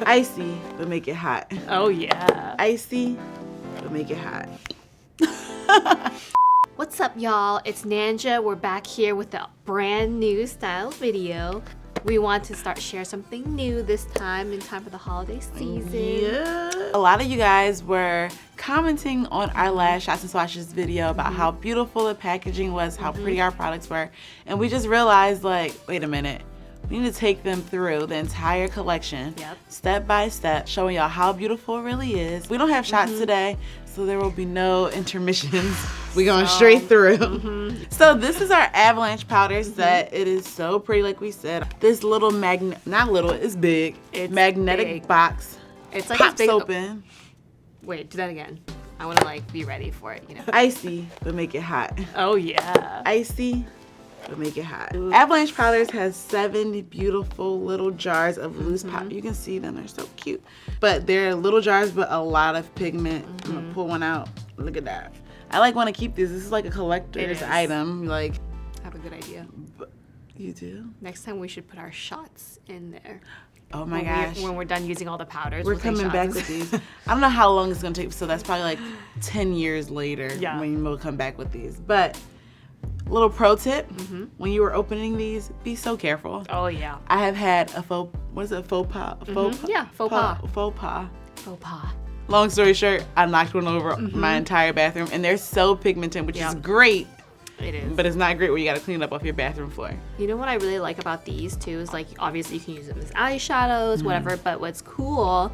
Icy, but make it hot. Oh yeah. Icy, but make it hot. What's up, y'all? It's Nanja. We're back here with a brand new style video. We want to share something new this time in time for the holiday season. Yeah. A lot of you guys were commenting on our last Shots and Swatches video about how beautiful the packaging was, how pretty our products were, and we just realized, like, wait a minute. We need to take them through the entire collection, step by step, showing y'all how beautiful it really is. We don't have shots today, so there will be no intermissions. We're going straight through. So this is our Avalanche Powders set. It is so pretty, like we said. This little not little, it's big. It's magnetic big box. It's like pops big open. Wait, do that again. I want to like be ready for it, you know. Icy, but make it hot. Oh yeah. Icy, but make it hot. Avalanche Powders has 7 beautiful little jars of loose powder. You can see them, they're so cute. But they're little jars, but a lot of pigment. I'm gonna pull one out. Look at that. I want to keep these. This is like a collector's item. Like, I have a good idea. You do? Next time we should put our shots in there. Oh my gosh. When we're done using all the powders, we're coming back with these. I don't know how long it's gonna take, so that's probably like 10 years later when we'll come back with these. But little pro tip, when you are opening these, be so careful. Oh yeah. I have had a faux pas? Yeah, faux pas. Faux pas. Faux pas. Long story short, I knocked one over my entire bathroom, and they're so pigmented, which is great. It is. But it's not great when you gotta clean it up off your bathroom floor. You know what I really like about these too is, like, obviously you can use them as eyeshadows, whatever, but what's cool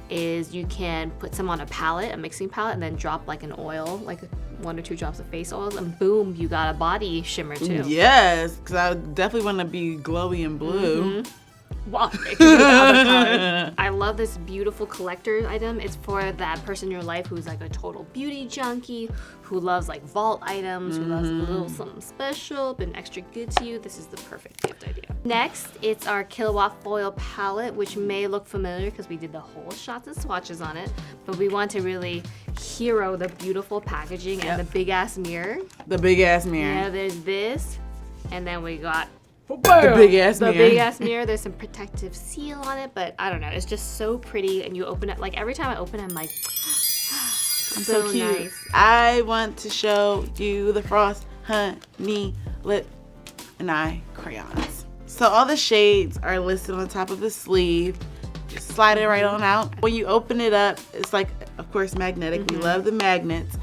is you can put some on a palette, a mixing palette, and then drop like an oil, like 1 or 2 drops of face oils, and boom, you got a body shimmer too. Yes, because I definitely want to be glowy and blue. Wow, it can be the other color. I love this beautiful collector item. It's for that person in your life who's like a total beauty junkie, who loves like vault items, who loves a little something special, but extra good to you. This is the perfect gift idea. Next, it's our Kilowatt Foil palette, which may look familiar because we did the whole shots and swatches on it, but we want to really hero the beautiful packaging and the big ass mirror. The big ass mirror. Yeah, there's this, and then we got the big ass mirror. The big ass mirror. There's some protective seal on it, but I don't know. It's just so pretty, and you open it. Like every time I open it, I'm like, I'm so cute. Nice. I want to show you the Frost Honey Lip and Eye crayons. So all the shades are listed on the top of the sleeve. Just slide it right on out. When you open it up, it's like, of course, magnetic. We love the magnets,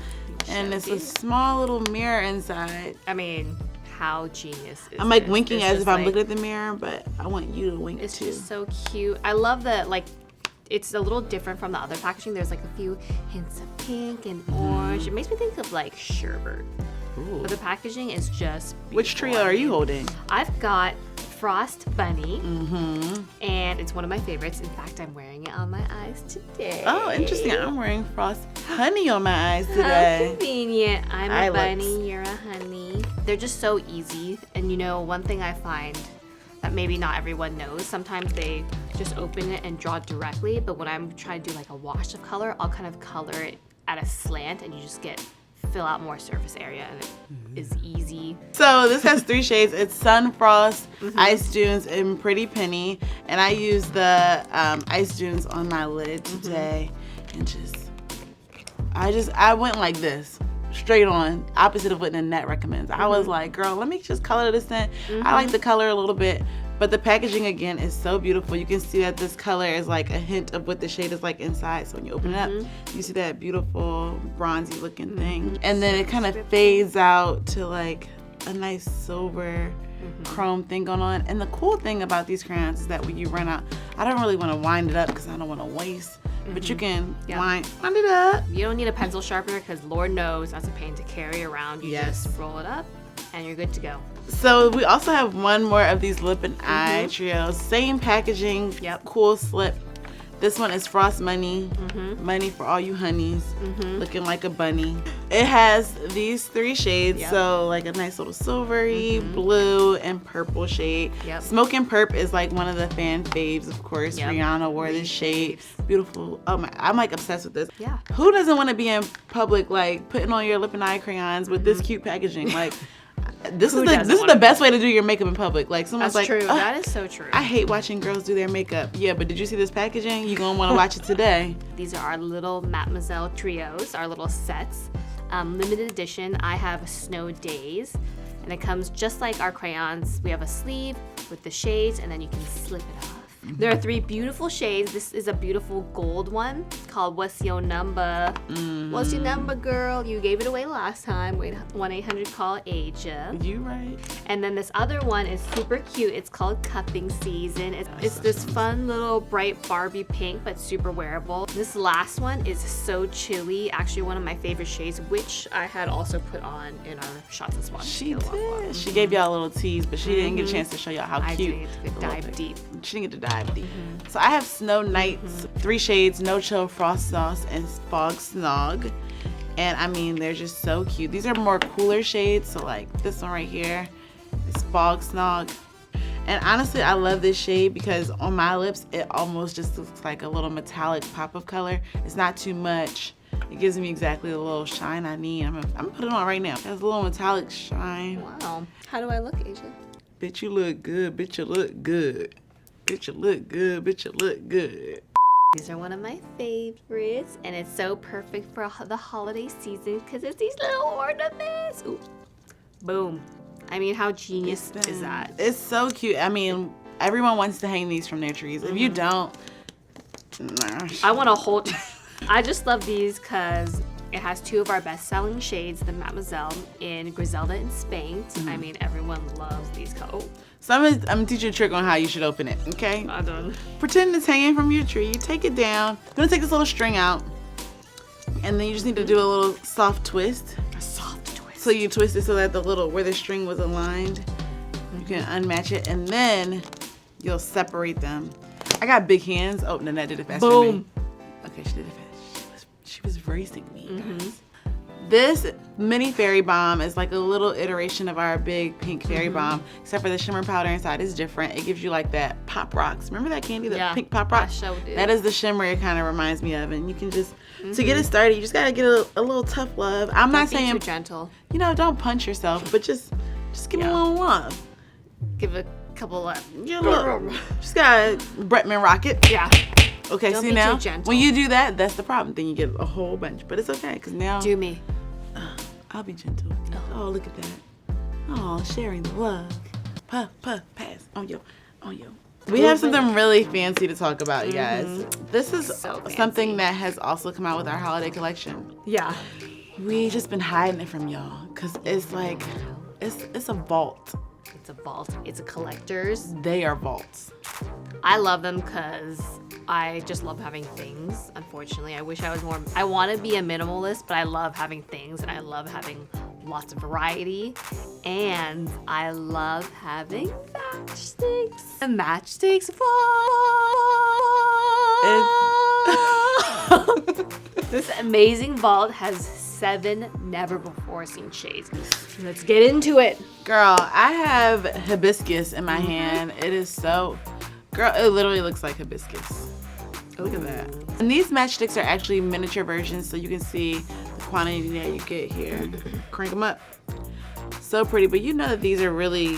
and it's a small little mirror inside. I mean, how genius is I'm like winking as if I'm looking at the mirror, but I want you to wink too. It's just so cute. I love that, like, it's a little different from the other packaging. There's like a few hints of pink and orange. It makes me think of like sherbet. Ooh. But the packaging is just beautiful. Which trio are you holding? I've got Frost Bunny, and it's one of my favorites. In fact, I'm wearing it on my eyes today. Oh, interesting. I'm wearing Frost Honey on my eyes today. How convenient. I'm a bunny, you're a honey. They're just so easy. And you know, one thing I find that maybe not everyone knows, sometimes they just open it and draw directly, but when I'm trying to do like a wash of color, I'll kind of color it at a slant, and you just fill out more surface area, and it is easy. So this has 3 shades. It's Sun Frost, Ice Dunes, and Pretty Penny. And I used the Ice Dunes on my lid today, and I went like this, straight on, opposite of what Nanette recommends. I was like, girl, let me just color this in. I like the color a little bit, but the packaging again is so beautiful. You can see that this color is like a hint of what the shade is like inside. So when you open it up, you see that beautiful bronzy looking thing. And then it kind of fades out to like a nice silver chrome thing going on. And the cool thing about these crayons is that when you run out, I don't really want to wind it up because I don't want to waste. But you can wind it up. You don't need a pencil sharpener because Lord knows that's a pain to carry around. You just roll it up and you're good to go. So we also have one more of these lip and eye trios. Same packaging, cool slip. This one is Frost Money. Money for all you honeys. Looking like a bunny. It has these 3 shades. So like a nice little silvery, blue, and purple shade. Smoke and Perp is like one of the fan faves, of course. Rihanna wore this shade. Beautiful. Oh my, I'm like obsessed with this. Who doesn't want to be in public like putting on your lip and eye crayons with this cute packaging? Like, This is the best way to do your makeup in public. Like someone's That's like, true. That is so true. I hate watching girls do their makeup. Yeah, but did you see this packaging? You're gonna want to watch it today. These are our little Mademoiselle trios, our little sets. Limited edition. I have Snow Days, and it comes just like our crayons. We have a sleeve with the shades, and then you can slip it off. There are 3 beautiful shades. This is a beautiful gold one called What's Your Number? What's your number, girl? You gave it away last time. 1-800-CALL-AJA. You right. And then this other one is super cute. It's called Cuffing Season. It's this fun little bright Barbie pink, but super wearable. This last one is so chilly. Actually, one of my favorite shades, which I had also put on in our Shots and Swatches. She did. She gave y'all a little tease, but she didn't get a chance to show y'all how cute. I did. Dive deep. She didn't get to dive deep. So I have Snow Nights, 3 shades, No Chill, Frost Sauce, and Fog Snog. And I mean, they're just so cute. These are more cooler shades. So like this one right here is Fog Snog. And honestly, I love this shade because on my lips, it almost just looks like a little metallic pop of color. It's not too much. It gives me exactly the little shine I need. I'm gonna put it on right now. It has a little metallic shine. Wow. How do I look, Asia? Bitch, you look good. Bitch, you look good. Bitch, you look good. Bitch, you look good. These are one of my favorites, and it's so perfect for the holiday season because it's these little ornaments. Ooh. Boom. I mean, how genius is that? It's so cute. I mean, everyone wants to hang these from their trees. If you don't, nah. I want to hold. I just love these because it has 2 of our best-selling shades, the Mademoiselle in Griselda and Spanked. I mean, everyone loves these colors. Oh. So I'm gonna teach you a trick on how you should open it, okay? I done. Pretend it's hanging from your tree. You take it down. I'm gonna take this little string out. And then you just need to do a little soft twist. A soft twist. So you twist it so that where the string was aligned, you can unmatch it. And then you'll separate them. I got big hands. Oh, Nanette did it faster than me. Okay, she did it fast. She was racing me, guys. This mini fairy bomb is like a little iteration of our big pink fairy bomb, except for the shimmer powder inside is different. It gives you like that Pop Rocks. Remember that candy, the pink Pop Rocks? That is the shimmer it kind of reminds me of. And you can just, to get it started, you just gotta get a little tough love. I'm not saying too gentle. You know, don't punch yourself, but just give me a little love. Give a couple of. Yeah, look. Just gotta Bretman rock it. Yeah. Okay, don't see be now, too gentle. when you do that, that's the problem. Then you get a whole bunch, but it's okay, cause now. Do me. I'll be gentle. Oh, look at that. Oh, sharing the love. Puff, puff, pass. On yo. We have something really fancy to talk about, you guys. This is something that has also come out with our holiday collection. Yeah. We just been hiding it from y'all because it's like, it's a vault. It's a vault. It's a collector's. They are vaults. I love them because I just love having things. Unfortunately, I wish I was more. I want to be a minimalist, but I love having things and I love having lots of variety. And I love having matchsticks. And matchsticks. This amazing vault has 7 never-before-seen shades. Let's get into it. Girl, I have hibiscus in my hand. It is so, girl, it literally looks like hibiscus. Look at that. And these matchsticks are actually miniature versions, so you can see the quantity that you get here. Crank them up. So pretty, but you know that these are really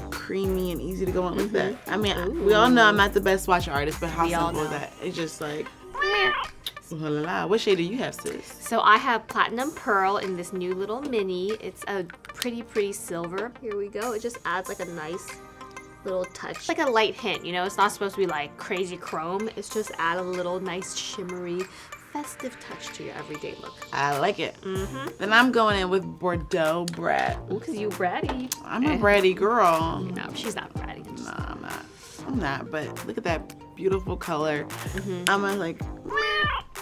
creamy and easy to go on like that. I mean, we all know I'm not the best swatch artist, but how simple is that? It's just like, what shade do you have, sis? So I have Platinum Pearl in this new little mini. It's a pretty silver. Here we go. It just adds like a nice little touch. Like a light hint, you know? It's not supposed to be like crazy chrome. It's just add a little nice shimmery, festive touch to your everyday look. I like it. Then I'm going in with Bordeaux Brat. Ooh, cause you bratty. I'm a bratty girl. No, she's not bratty. No, I'm not, but look at that beautiful color. I'm like,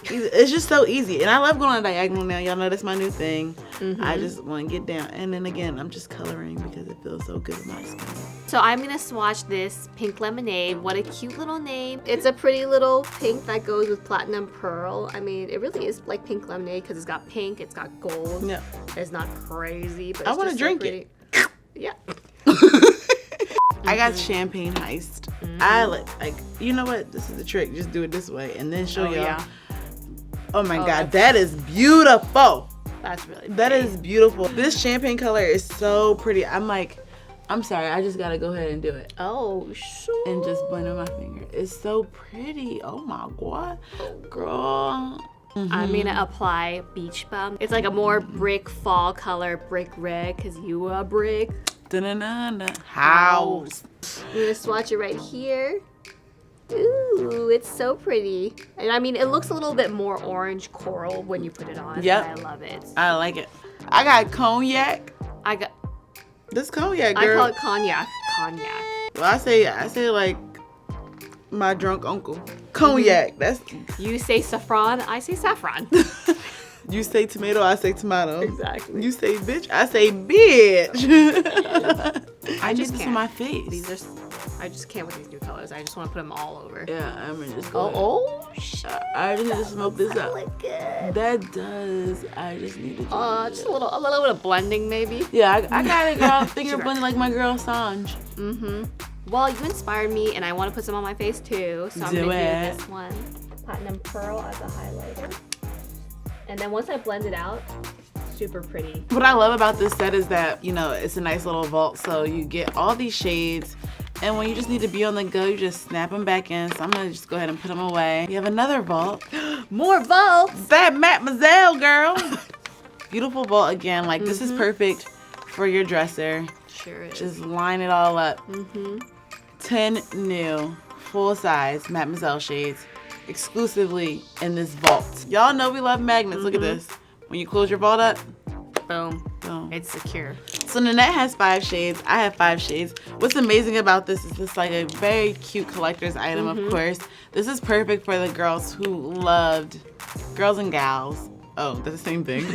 it's just so easy. And I love going on diagonal now. Y'all know that's my new thing. I just want to get down. And then again, I'm just coloring because it feels so good with my skin. So I'm going to swatch this Pink Lemonade. What a cute little name. It's a pretty little pink that goes with Platinum Pearl. I mean, it really is like Pink Lemonade because it's got pink, it's got gold. Yeah. It's not crazy, but it's I want to drink it. Yeah. I got Champagne Heist. I like, you know what? This is the trick. Just do it this way and then show y'all. Yeah. Oh my God, that is beautiful. That's really pretty. That is beautiful. This champagne color is so pretty. I'm sorry, I just gotta go ahead and do it. Oh, sure. And just blend on my finger. It's so pretty. Oh my god. Girl. I'm gonna apply Beach Bum. It's like a more brick fall color, brick red, because you are brick. Da-na-na-na. House. I'm gonna swatch it right here. Ooh, it's so pretty. And I mean, it looks a little bit more orange coral when you put it on. Yep. I love it. I like it. I got cognac. This cognac, girl. I call it cognac. Cognac. Well, I say like my drunk uncle. Cognac. That's. You say saffron, I say saffron. You say tomato, I say tomato. Exactly. You say bitch, I say bitch. I just this can't. on my face. I just can't with these new colors. I just want to put them all over. Yeah, I'm gonna just go. Oh, shit. I just need to smoke this up. Look good. That does. I just need to. Just a little bit of blending, maybe. Yeah, I got it, girl. Finger blending like my girl Sanj. Well, you inspired me, and I want to put some on my face too. So I'm gonna do this one. Platinum Pearl as a highlighter. And then once I blend it out, super pretty. What I love about this set is that, you know, it's a nice little vault, so you get all these shades, and when you just need to be on the go, you just snap them back in. So I'm gonna just go ahead and put them away. You have another vault. More vaults! That Mademoiselle, girl. Beautiful vault again. Like, this is perfect for your dresser. Sure is. Just line it all up. 10 new full-size Mademoiselle shades exclusively in this vault. Y'all know we love magnets. Look at this. When you close your vault up, boom. boom. It's secure. So Nanette has 5 shades. I have 5 shades. What's amazing about this is it's like a very cute collector's item, of course. This is perfect for the girls who loved, girls and gals. Oh, that's the same thing.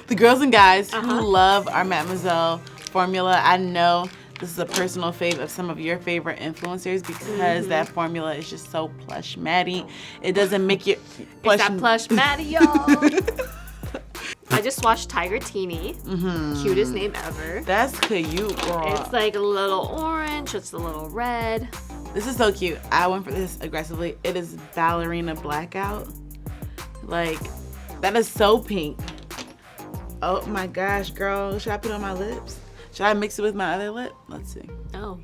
The girls and guys who love our Mademoiselle formula. I know this is a personal fave of some of your favorite influencers because that formula is just so plush matty. It doesn't make you plush. It's that plush matty, y'all. I just watched Tiger Teeny. Cutest name ever. That's cute, girl. It's like a little orange, it's a little red. This is so cute. I went for this aggressively. It is Ballerina Blackout. Like, that is so pink. Oh my gosh, girl. Should I put it on my lips? Should I mix it with my other lip? Let's see. Oh.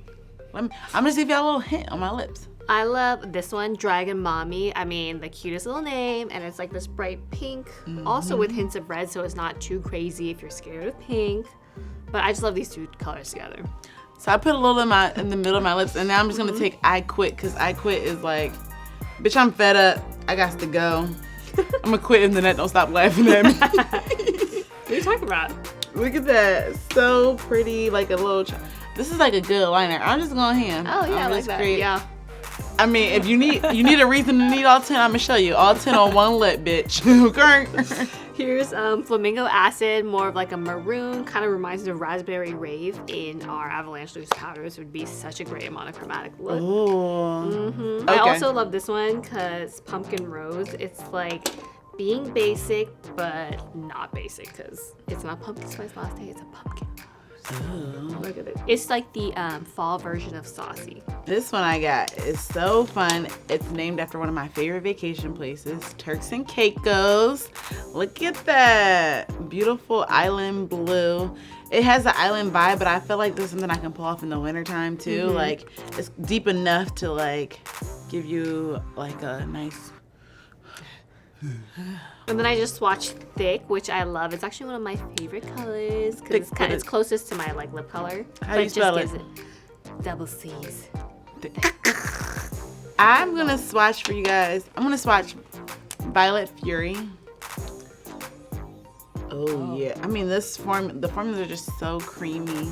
I'm gonna see if y'all a little hint on my lips. I love this one, Dragon Mommy. I mean, the cutest little name, and it's like this bright pink, also with hints of red, so it's not too crazy if you're scared of pink. But I just love these two colors together. So I put a little in the middle of my lips, and now I'm just gonna take I Quit, because I Quit is like, bitch, I'm fed up. I got to go. I'm gonna quit, and Nanette don't stop laughing at me. What are you talking about? Look at that. So pretty, like a little. This is like a good liner. I'm just going ham. Oh yeah, I like that. Yeah. I mean, if you need a reason to need all 10, I'm gonna show you. All 10 on one lip, bitch. Okay. Here's Flamingo Acid, more of like a maroon, kind of reminds me of Raspberry Rave in our Avalanche Loose Powders. Would be such a great monochromatic look. Ooh. Okay. I also love this one because Pumpkin Rose. It's like being basic, but not basic because it's not pumpkin spice latte, it's a pumpkin rose. Ooh. Look at it. It's like the fall version of Saucy. This one I got is so fun. It's named after one of my favorite vacation places, Turks and Caicos. Look at that. Beautiful island blue. It has the island vibe, but I feel like this is something I can pull off in the wintertime too. Like, it's deep enough to like give you like a nice. And then I just swatched Thick, which I love. It's actually one of my favorite colors because it's closest to my like lip color. How do you spell it? Double C's. I'm gonna swatch for you guys. I'm gonna swatch Violet Fury. Oh yeah. I mean, the formulas are just so creamy.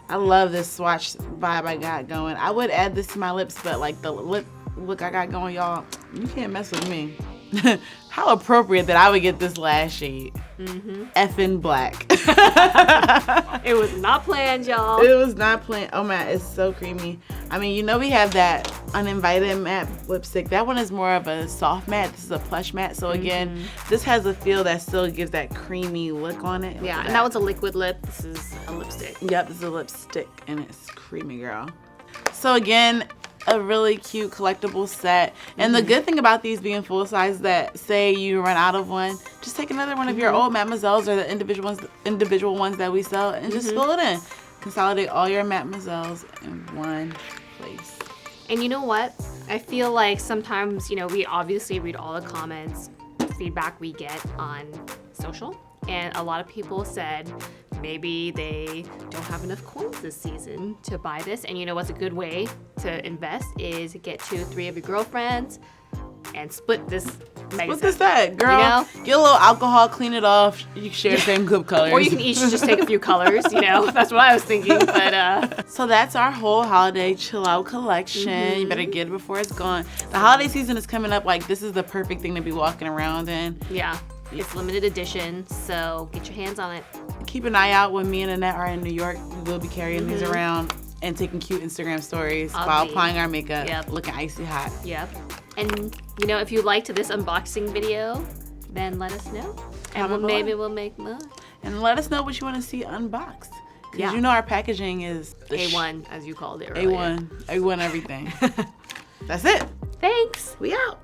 I love this swatch vibe I got going. I would add this to my lips, but like the lip look I got going, y'all, you can't mess with me. How appropriate that I would get this last shade. Effing black. It was not planned, y'all. It was not planned. Oh man, it's so creamy. I mean, you know we have that Uninvited matte lipstick. That one is more of a soft matte. This is a plush matte. So again, this has a feel that still gives that creamy look on it. Yeah, and that was a liquid lip. This is a lipstick. Yep, this is a lipstick and it's creamy, girl. So again, a really cute collectible set. And the good thing about these being full size, that say you run out of one, just take another one of your old Mademoiselles or the individual ones that we sell and just fill it in. Consolidate all your Mademoiselles in one place. And you know what? I feel like sometimes, we obviously read all the comments, feedback we get on social. And a lot of people said maybe they don't have enough coins this season to buy this. And you know what's a good way to invest is get 2 or 3 of your girlfriends and split this magazine. What's this that, girl? Get a little alcohol, clean it off. You can share the same good colors. Or you can each just take a few colors, That's what I was thinking. But So that's our whole holiday chill out collection. You better get it before it's gone. The holiday season is coming up. Like, this is the perfect thing to be walking around in. Yeah. It's limited edition, so get your hands on it. Keep an eye out when me and Nanette are in New York. We will be carrying these around and taking cute Instagram stories while applying our makeup, looking icy hot. Yep. And, if you liked this unboxing video, then let us know. And maybe we'll make more. And let us know what you want to see unboxed. Because our packaging is A1, as you called it earlier. A1 everything. That's it. Thanks. We out.